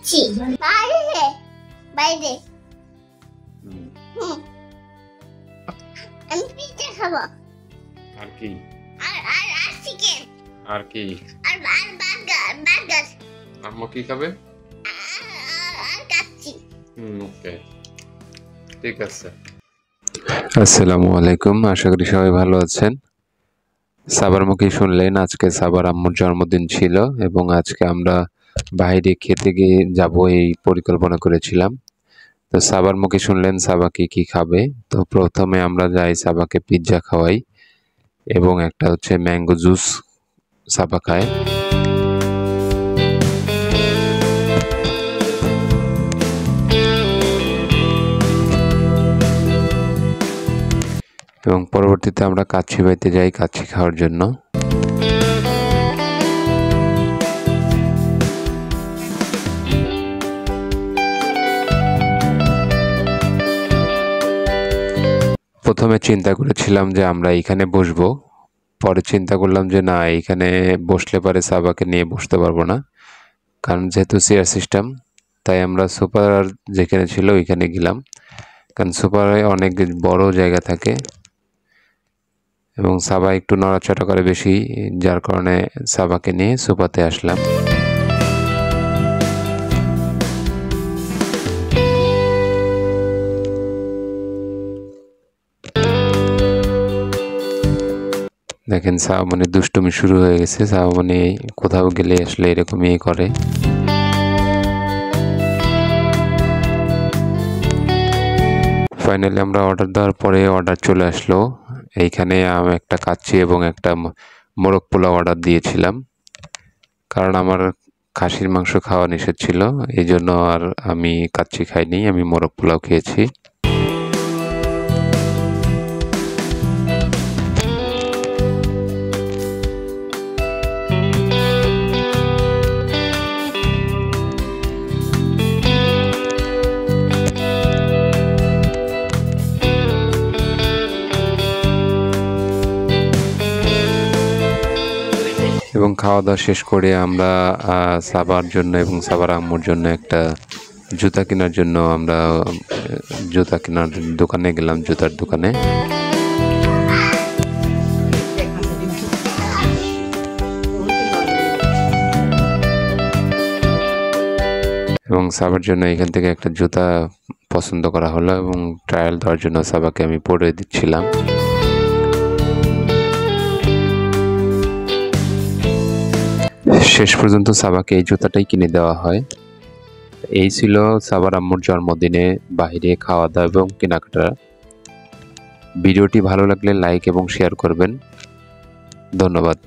ছি বাইরে বাইরে আমি পিৎজা খাবো আর কি আর আর আর চিকেন আর কি আর আর বার্গার আম্মু কি খাবে আর কাচ্চি ওকে ঠিক আছে। আসসালামু আলাইকুম, আশা করি সবাই ভালো আছেন। সাবার মুখে শুনলেন আজকে সাবার আম্মুর জন্মদিন ছিল এবং আজকে আমরা বাইরে খেতে গিয়ে যাব এই পরিকল্পনা করেছিলাম। তো সাবার মুখে শুনলেন সাবা কি খাবে। তো প্রথমে আমরা যাই সাবাকে পিৎজা খাওয়াই এবং একটা হচ্ছে ম্যাঙ্গো জুস সাবা খায়। এবং পরবর্তীতে আমরা কাচ্চি বাইতে যাই কাচ্চি খাওয়ার জন্য। প্রথমে চিন্তা করেছিলাম যে আমরা এইখানে বসবো, পরে চিন্তা করলাম যে না, এইখানে বসলে পরে সাবাকে নিয়ে বসতে পারবো না, কারণ যেহেতু চেয়ার সিস্টেম। তাই আমরা সুপার যেখানে ছিল ওইখানে গেলাম, কারণ সুপারে অনেক বড় জায়গা থাকে এবং সাবা একটু নড়াচড়া করে বেশি, যার কারণে সাবাকে নিয়ে সুপাতে আসলাম। দেখেন সাবামনি দুষ্টুমি শুরু হয়ে গেছে। সাবামনি কোথাও গেলে আসলে এরকমই করে। ফাইনালি আমরা অর্ডার দেওয়ার পরে অর্ডার চলে আসলো। এইখানে আমি একটা কাচ্চি এবং একটা মোরগ পোলাও অর্ডার দিয়েছিলাম, কারণ আমার খাসির মাংস খাওয়া নিষেধ ছিল, এই জন্য আর আমি কাচ্চি খাইনি, আমি মোরগ পোলাও খেয়েছি। এবং খাওয়া দাওয়া শেষ করে আমরা সাবার জন্য এবং সাবার আম্মুর জন্য একটা জুতা কেনার জন্য আমরা জুতা কেনার দোকানে গেলাম, জুতার দোকানে। এবং সাবার জন্য এখান থেকে একটা জুতা পছন্দ করা হলো এবং ট্রায়াল দেওয়ার জন্য সাবাকে আমি পরে দিচ্ছিলাম। শেষ পর্যন্ত সাবাকে এই জুতাটাই কিনে দেওয়া হয়। এই ছিল সাবার আম্মুর জন্মদিনে বাইরে খাওয়া দাওয়া এবং কেনাকাটা। ভিডিওটি ভালো লাগলে লাইক এবং শেয়ার করবেন। ধন্যবাদ।